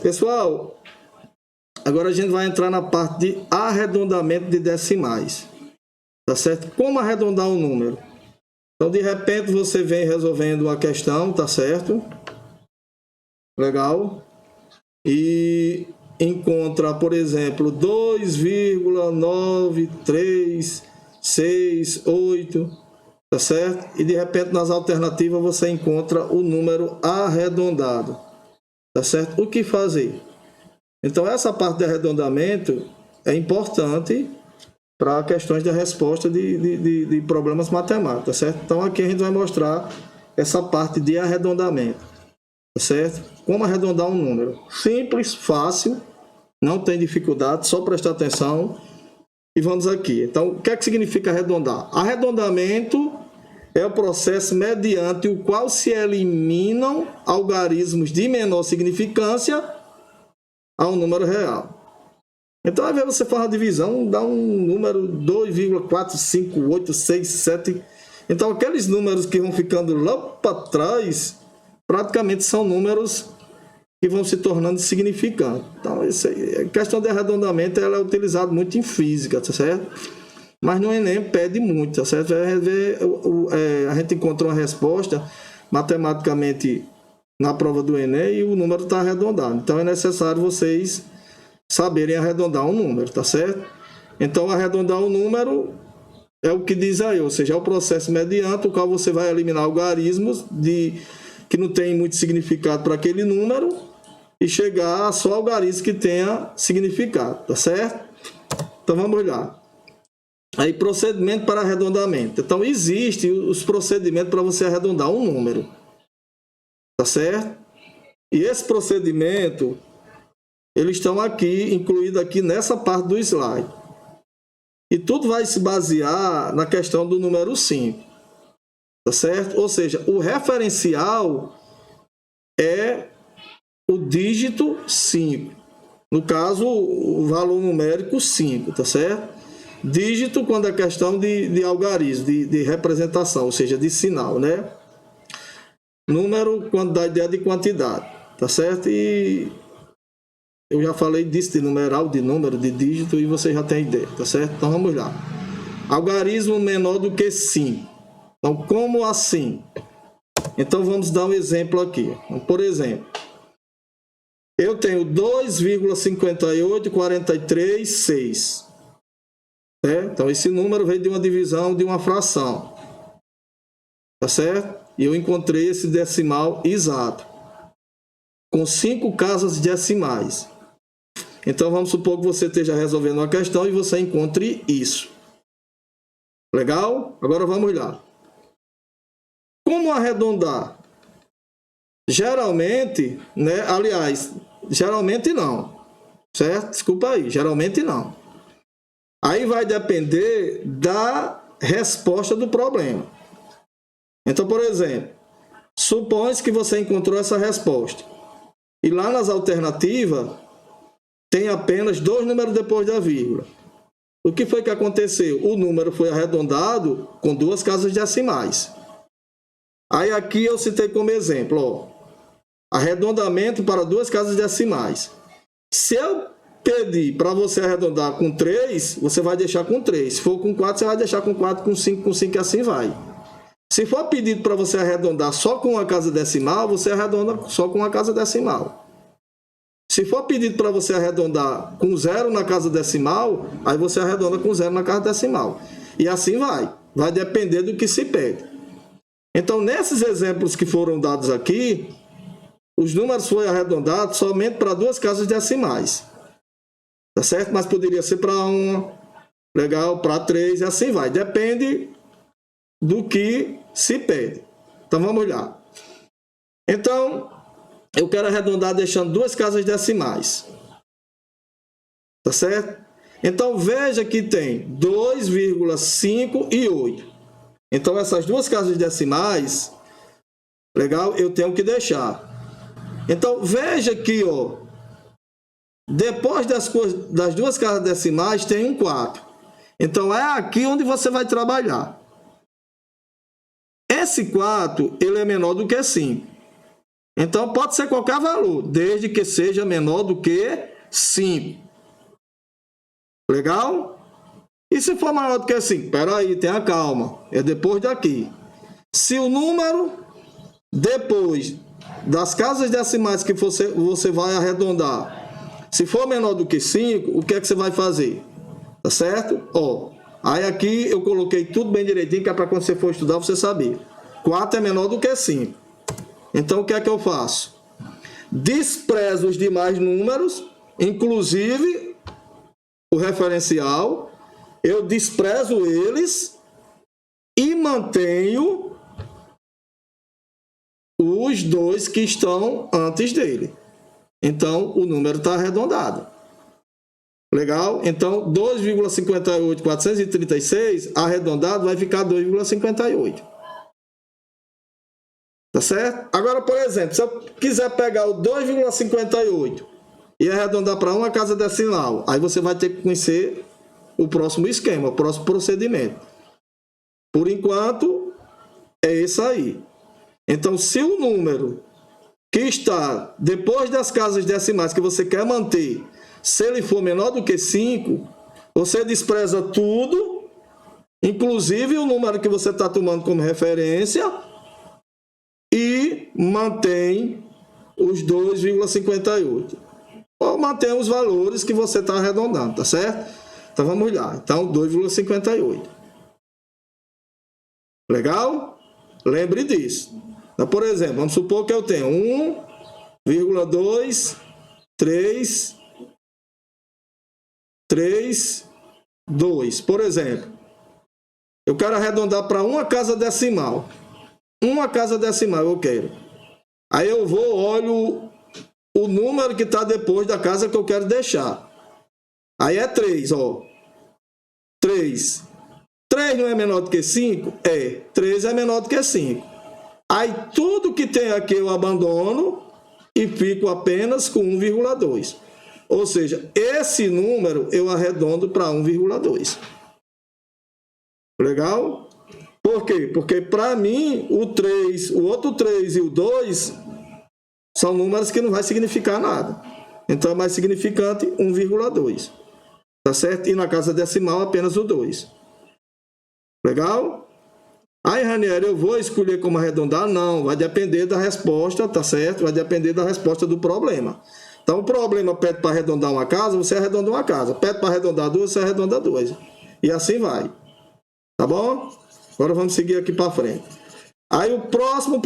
Pessoal, agora a gente vai entrar na parte de arredondamento de decimais. Tá certo? Como arredondar um número? Então, de repente, você vem resolvendo uma questão, tá certo? Legal. E encontra, por exemplo, 2,9368, tá certo? E de repente nas alternativas você encontra o número arredondado, tá certo? O que fazer? Então essa parte de arredondamento é importante para questões de resposta de problemas matemáticos, tá certo? Então aqui a gente vai mostrar essa parte de arredondamento, tá certo? Como arredondar um número? Simples, fácil, não tem dificuldade, só prestar atenção. E vamos aqui. Então, o que é que significa arredondar? Arredondamento é o processo mediante o qual se eliminam algarismos de menor significância ao número real. Então, às vezes você faz a divisão, dá um número 2,45867. Então, aqueles números que vão ficando lá para trás, praticamente são números que vão se tornando insignificantes. Então, isso aí, a questão de arredondamento ela é utilizada muito em física, tá certo? Mas no Enem pede muito, tá certo? A gente encontrou uma resposta matematicamente na prova do Enem e o número está arredondado. Então, é necessário vocês saberem arredondar um número, tá certo? Então, arredondar um número é o que diz aí, ou seja, é o processo mediante o qual você vai eliminar algarismos que não tem muito significado para aquele número e chegar a só algarismo que tenha significado, tá certo? Então vamos olhar. Aí procedimento para arredondamento. Então existe os procedimentos para você arredondar um número, tá certo? E esse procedimento eles estão aqui incluídos aqui nessa parte do slide. E tudo vai se basear na questão do número 5. Tá certo? Ou seja, o referencial é o dígito 5. No caso, o valor numérico 5, tá certo? Dígito quando é questão de algarismo, de representação, ou seja, de sinal, né? Número quando dá ideia de quantidade, tá certo? E eu já falei disso, de numeral, de número, de dígito, e você já tem ideia, tá certo? Então vamos lá. Algarismo menor do que 5. Então, como assim? Então, vamos dar um exemplo aqui. Então, por exemplo, eu tenho 2,58436. Então, esse número veio de uma divisão de uma fração. Tá certo? E eu encontrei esse decimal exato, com 5 casas decimais. Então, vamos supor que você esteja resolvendo uma questão e você encontre isso. Legal? Agora vamos lá. Como arredondar? Geralmente, né? Aliás, geralmente não, certo? Desculpa aí, geralmente não. Aí vai depender da resposta do problema. Então, por exemplo, supõe que você encontrou essa resposta e lá nas alternativas tem apenas 2 números depois da vírgula. O que foi que aconteceu? O número foi arredondado com 2 casas decimais. Aí aqui eu citei como exemplo, ó, arredondamento para 2 casas decimais. Se eu pedir para você arredondar com 3, você vai deixar com 3. Se for com 4, você vai deixar com 4, com 5 e assim vai. Se for pedido para você arredondar só com uma casa decimal, você arredonda só com uma casa decimal. Se for pedido para você arredondar com 0 na casa decimal, aí você arredonda com 0 na casa decimal. E assim vai. Vai depender do que se pede. Então, nesses exemplos que foram dados aqui, os números foram arredondados somente para 2 casas decimais. Tá certo? Mas poderia ser para 1, legal, para 3 e assim vai. Depende do que se pede. Então, vamos lá. Então, eu quero arredondar deixando 2 casas decimais. Tá certo? Então, veja que tem 2,5 e 8. Então, essas 2 casas decimais, legal, eu tenho que deixar. Então, veja aqui, ó, depois das 2 casas decimais tem um 4. Então, é aqui onde você vai trabalhar. Esse 4, ele é menor do que 5. Então, pode ser qualquer valor, desde que seja menor do que 5. Legal? E se for maior do que 5? Espera aí, tenha calma. É depois daqui. Se o número, depois das casas decimais que você vai arredondar, se for menor do que 5, o que é que você vai fazer? Tá certo? Ó, aí aqui eu coloquei tudo bem direitinho, que é para quando você for estudar você saber. 4 é menor do que 5. Então, o que é que eu faço? Desprezo os demais números, inclusive o referencial, eu desprezo eles e mantenho os dois que estão antes dele. Então, o número está arredondado. Legal? Então, 2,58436 arredondado vai ficar 2,58. Tá certo? Agora, por exemplo, se eu quiser pegar o 2,58 e arredondar para uma casa decimal, aí você vai ter que conhecer o próximo esquema, o próximo procedimento. Por enquanto, é isso aí. Então, se o número que está depois das casas decimais que você quer manter, se ele for menor do que 5, você despreza tudo, inclusive o número que você está tomando como referência, e mantém os 2,58. Ou mantém os valores que você está arredondando, tá certo? Então vamos lá. Então 2,58. Legal? Lembre disso. Então, por exemplo, vamos supor que eu tenho 1,232. Por exemplo, eu quero arredondar para uma casa decimal. Uma casa decimal eu quero. Aí eu vou, olho o número que está depois da casa que eu quero deixar. Aí é 3, ó. 3. 3 não é menor do que 5? É. 3 é menor do que 5. Aí tudo que tem aqui eu abandono e fico apenas com 1,2. Ou seja, esse número eu arredondo para 1,2. Legal? Por quê? Porque para mim o 3, o outro 3 e o 2 são números que não vai significar nada. Então é mais significante 1,2. Tá certo? E na casa decimal apenas o 2. Legal? Aí, Ranieri, eu vou escolher como arredondar? Não, vai depender da resposta, tá certo? Vai depender da resposta do problema. Então, o problema pede para arredondar uma casa, você arredonda uma casa. Pede para arredondar duas, você arredonda duas. E assim vai. Tá bom? Agora vamos seguir aqui para frente. Aí, o próximo